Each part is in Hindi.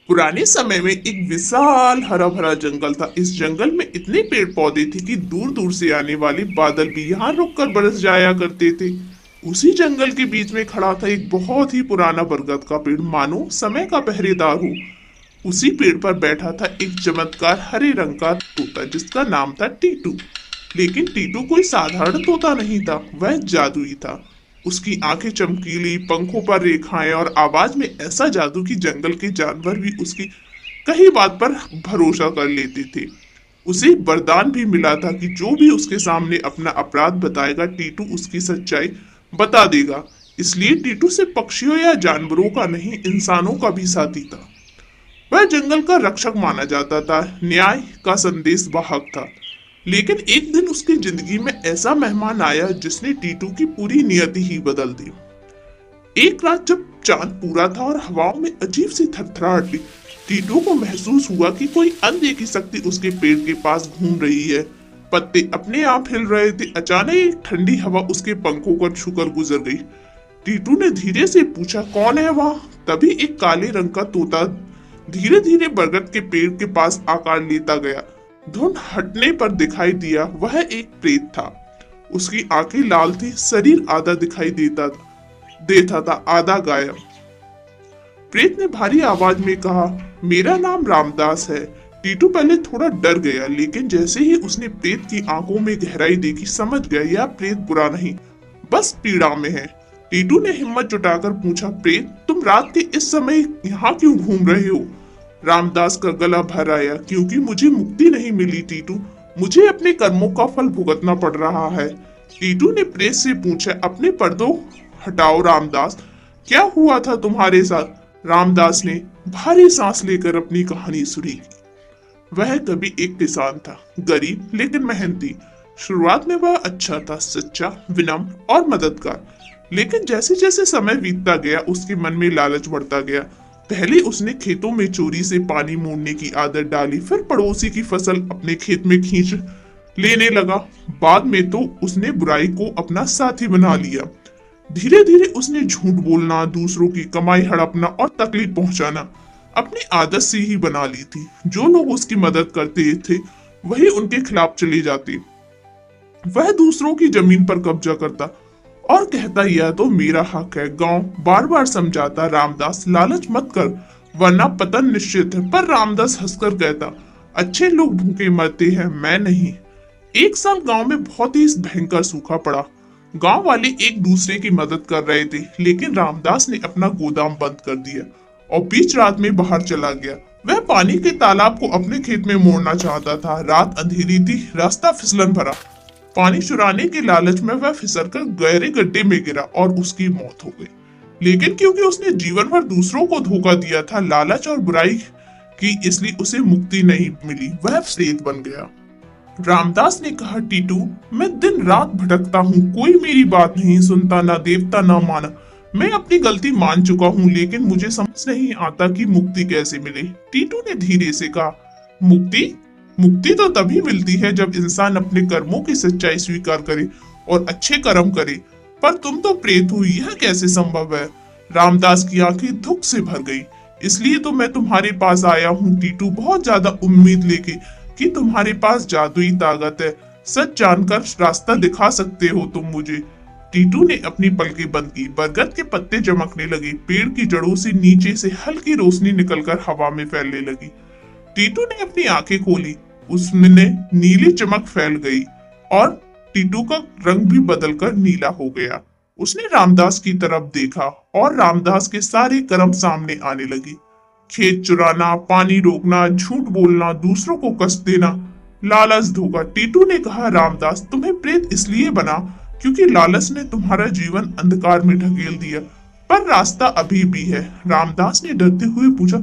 पुराने समय में एक विशाल हरा भरा जंगल था। इस जंगल में इतने पेड़ पौधे थे कि दूर दूर से आने वाले बादल भी यहाँ रुककर बरस जाया करते थे। उसी जंगल के बीच में खड़ा था एक बहुत ही पुराना बरगद का पेड़, मानो समय का पहरेदार हो। उसी पेड़ पर बैठा था एक चमत्कार हरे रंग का तोता जिसका नाम था टीटू। लेकिन टीटू कोई साधारण तोता नहीं था, वह जादुई था। उसकी आंखें चमकीली, पंखों पर रेखाएं और आवाज में ऐसा जादू कि जंगल के जानवर भी उसकी कही बात पर भरोसा कर लेते थे। उसे वरदान भी मिला था कि जो भी उसके सामने अपना अपराध बताएगा, टीटू उसकी सच्चाई बता देगा। इसलिए टीटू सिर्फ पक्षियों या जानवरों का नहीं, इंसानों का भी साथी था। वह जंगल का रक्षक माना जाता था, न्याय का संदेश वाहक था। लेकिन एक दिन उसकी जिंदगी में ऐसा मेहमान आया जिसने टीटू की पूरी नियति ही बदल दी। एक रात जब चांद पूरा था और हवाओं में अजीब सी थरथराहट थी, टीटू को महसूस हुआ कि कोई अनदेखी शक्ति उसके पेड़ के पास घूम रही है। पत्ते अपने आप हिल रहे थे। अचानक एक ठंडी हवा उसके पंखों को छूकर गुजर गई। टीटू ने धीरे से पूछा, कौन है वहां? तभी एक काले रंग का तोता धीरे धीरे बरगद के पेड़ के पास आकार लेता गया। धुंध हटने पर दिखाई दिया वह एक प्रेत था। उसकी आंखें लाल थी, शरीर आधा दिखाई देता था, आधा गायब। प्रेत ने भारी आवाज में कहा, मेरा नाम रामदास है। टीटू पहले थोड़ा डर गया, लेकिन जैसे ही उसने प्रेत की आंखों में गहराई देखी, समझ गया यह प्रेत बुरा नहीं, बस पीड़ा में है। टीटू ने हिम्मत जुटाकर पूछा, प्रेत तुम रात के इस समय यहाँ क्यों घूम रहे हो? रामदास का गला भर आया, क्योंकि मुझे मुक्ति नहीं मिली टीटू, मुझे अपने कर्मों का फल भुगतना पड़ रहा है। टीटू ने प्रेत से पूछा, अपने पर्दों हटाओ रामदास, क्या हुआ था तुम्हारे साथ? रामदास ने भारी सांस लेकर अपनी कहानी सुनी। वह कभी एक किसान था, गरीब लेकिन मेहनती। शुरुआत में वह अच्छा था, सच्चा, विनम्र और मददगार। लेकिन जैसे जैसे समय बीतता गया, उसके मन में लालच बढ़ता गया। पहले उसने खेतों में चोरी से पानी मोड़ने की आदत डाली, फिर पड़ोसी की फसल अपने खेत में खींच लेने लगा। बाद में तो उसने बुराई को अपना साथी बना लिया। धीरे धीरे उसने झूठ बोलना, दूसरों की कमाई हड़पना और तकलीफ पहुंचाना अपनी आदत से ही बना ली थी। जो लोग उसकी मदद करते थे वही उनके खिलाफ चले जाते। वह दूसरों की जमीन पर कब्जा करता और कहता, यह तो मेरा हक है। गांव बार बार समझाता, रामदास लालच मत कर वरना पतन निश्चित है। पर रामदास हंसकर कहता, अच्छे लोग भूखे मरते हैं, मैं नहीं। एक साल गांव में बहुत ही भयंकर सूखा पड़ा। गांव वाले एक दूसरे की मदद कर रहे थे, लेकिन रामदास ने अपना गोदाम बंद कर दिया और बीच रात में बाहर चला गया। वह पानी के तालाब को अपने खेत में मोड़ना चाहता था। रात अंधेरी थी, रास्ता फिसलन भरा। पानी चुराने के लालच में वह फिसलकर गहरे गड्ढे में गिरा और उसकी मौत हो गई। लेकिन क्योंकि उसने जीवन भर दूसरों को धोखा दिया था, लालच और बुराई की, इसलिए उसे मुक्ति नहीं मिली, वह प्रेत बन गया। रामदास ने कहा, टीटू मैं दिन रात भटकता हूँ, कोई मेरी बात नहीं सुनता, ना देवता ना माना। मैं अपनी गलती मान चुका हूँ, लेकिन मुझे समझ नहीं आता कि मुक्ति कैसे मिले। टीटू ने धीरे से कहा, मुक्ति मुक्ति तो तभी मिलती है जब इंसान अपने कर्मों की सच्चाई स्वीकार करे और अच्छे कर्म करे। पर तुम तो प्रेत हो, यह कैसे संभव है? रामदास की आंखें दुख से भर गई। इसलिए तो मैं तुम्हारे पास आया हूँ टीटू, बहुत ज्यादा उम्मीद लेके कि तुम्हारे पास जादुई ताकत है। सच जानकर रास्ता दिखा सकते हो तुम मुझे। टीटू ने अपनी पलकें बंद की। बरगद के पत्ते चमकने लगे, पेड़ की जड़ों से नीचे से हल्की रोशनी निकलकर हवा में फैलने लगी। टीटू ने अपनी आंखें खोली, उसमें नीली चमक फैल गई और टीटू का रंग भी बदलकर नीला हो गया। उसने रामदास की तरफ देखा और रामदास के सारे कर्म सामने आने लगे। खेत चुराना, पानी रोकना, झूठ बोलना, दूसरों को कष्ट देना, लालच, धोखा। टीटू ने कहा, रामदास तुम्हें प्रेत इसलिए बना क्योंकि लालच ने तुम्हारा जीवन अंधकार में ढकेल दिया, पर रास्ता अभी भी है। रामदास ने डरते हुए पूछा,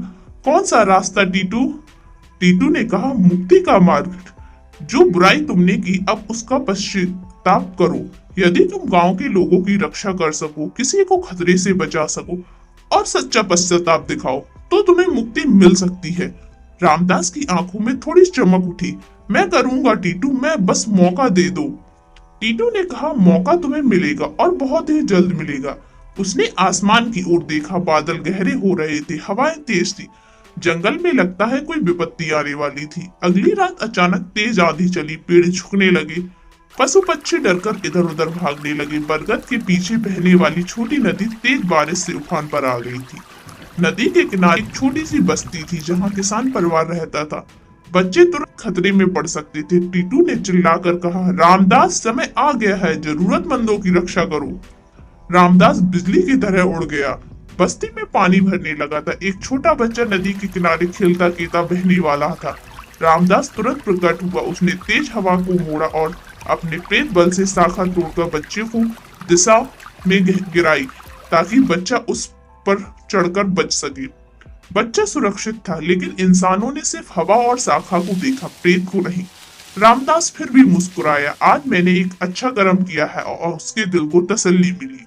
कौन सा रास्ता टीटू? टीटू ने कहा, मुक्ति का मार्ग। जो बुराई तुमने की अब उसका पश्चाताप करो। यदि तुम गांव के लोगों की रक्षा कर सको, किसी को खतरे से बचा सको और सच्चा पश्चाताप दिखाओ, तो तुम्हें मुक्ति मिल सकती है। रामदास की आंखों में थोड़ी चमक उठी। मैं करूंगा टीटू, मैं बस मौका दे दो। टीटू ने कहा, मौका तुम्हें मिलेगा और बहुत ही जल्द मिलेगा। उसने आसमान की ओर देखा, बादल गहरे हो रहे थे, हवाएं तेज थी। जंगल में लगता है कोई विपत्ति आने वाली थी। अगली रात अचानक तेज आंधी चली, पेड़ झुकने लगे, पशु पक्षी डरकर इधर उधर भागने लगे। बरगद के पीछे बहने वाली छोटी नदी तेज बारिश से उफान पर आ गई थी। नदी के किनारे एक छोटी सी बस्ती थी जहाँ किसान परिवार रहता था। बच्चे तुरंत खतरे में पड़ सकते थे। टीटू ने चिल्लाकर कहा, रामदास, समय आ गया है, जरूरतमंदों की रक्षा करो। रामदास बिजली की तरह उड़ गया। बस्ती में पानी भरने लगा था। एक छोटा बच्चा नदी के किनारे खेलता खेलता बहने वाला था। रामदास तुरंत प्रकट हुआ। उसने तेज हवा को मोड़ा और अपने प्रेत बल से शाखा तोड़कर बच्चे को दिशा में गिराई ताकि बच्चा उस पर चढ़कर बच सके। बच्चा सुरक्षित था, लेकिन इंसानों ने सिर्फ हवा और शाखा को देखा, प्रेत को नहीं। रामदास फिर भी मुस्कुराया। आज मैंने एक अच्छा कर्म किया है और उसके दिल को तसल्ली मिली।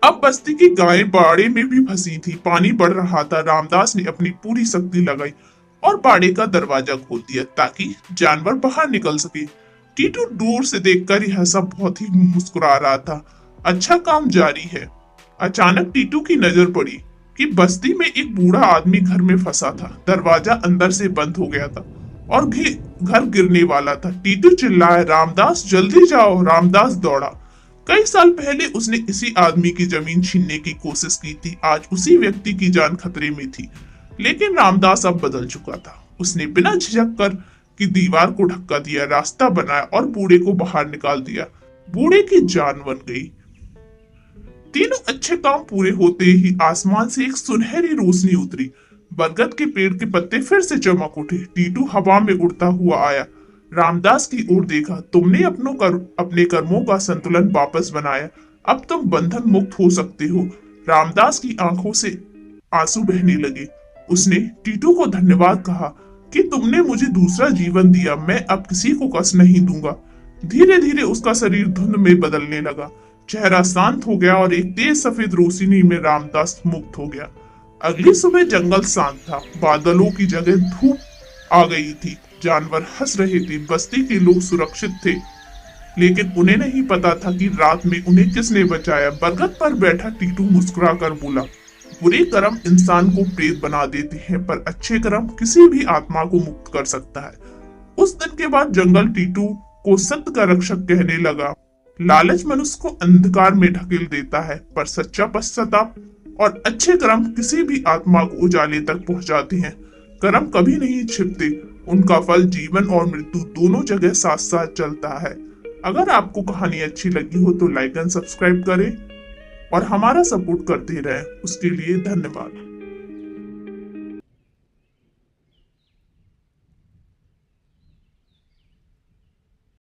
अब बस्ती की गायें बाड़े में भी फंसी थी। पानी बढ़ रहा था। रामदास ने अपनी पूरी शक्ति लगाई और बाड़े का दरवाजा खोल दिया ताकि जानवर बाहर निकल सके। टीटू दूर से देखकर यह सब बहुत ही मुस्कुरा रहा था। अच्छा काम जारी है। अचानक टीटू की नजर पड़ी कि बस्ती में एक बूढ़ा आदमी घर में फंसा था। दरवाजा अंदर से बंद हो गया था और घर गिरने वाला था। टीटू चिल्लाया, रामदास जल्दी जाओ। रामदास दौड़ा। कई साल पहले उसने इसी आदमी की जमीन छीनने की कोशिश की थी। आज उसी व्यक्ति की जान खतरे में थी, लेकिन रामदास अब बदल चुका था। उसने बिना झिझक कर की दीवार को धक्का दिया, रास्ता बनाया और बूढ़े को बाहर निकाल दिया। बूढ़े की जान बन गई। तीनों अच्छे काम पूरे होते ही आसमान से एक सुनहरी रोशनी उतरी। बरगद के पेड़ के पत्ते फिर से चमक उठे। टीटू हवा में उड़ता हुआ आया। रामदास की ओर देखा। तुमने अपने कर्मों का संतुलन वापस बनाया। अब तुम बंधन मुक्त हो सकते हो। रामदास की आंखों से आंसू बहने लगे। उसने टीटू को धन्यवाद कहा कि तुमने मुझे दूसरा जीवन दिया। मैं अब किसी को कष्ट नहीं दूंगा। धीरे धीरे उसका शरीर धुंध में बदलने लगा। चेहरा शांत हो गया और एक तेज सफेद रोशनी में रामदास मुक्त हो गया। अगली सुबह जंगल शांत था। बादलों की जगह धूप आ गई थी। जानवर हंस रहे थे। बस्ती के लोग सुरक्षित थे, लेकिन उन्हें नहीं पता था कि रात में उन्हें किसने बचाया। बरगद पर बैठा टीटू मुस्कुराकर बोला, बुरे कर्म इंसान को प्रेत बना देते हैं, पर अच्छे कर्म किसी भी आत्मा को मुक्त कर सकता है। उस दिन के बाद जंगल टीटू को सत्य का रक्षक कहने लगा। लालच मनुष्य को अंधकार में ढकेल देता है, पर सच्चा पश्चाताप और अच्छे कर्म किसी भी आत्मा को उजाले तक पहुंचाते हैं। कर्म कभी नहीं छिपते, उनका फल जीवन और मृत्यु दोनों जगह साथ साथ चलता है। अगर आपको कहानी अच्छी लगी हो तो लाइक एंड सब्सक्राइब करें और हमारा सपोर्ट करते रहें। उसके लिए धन्यवाद।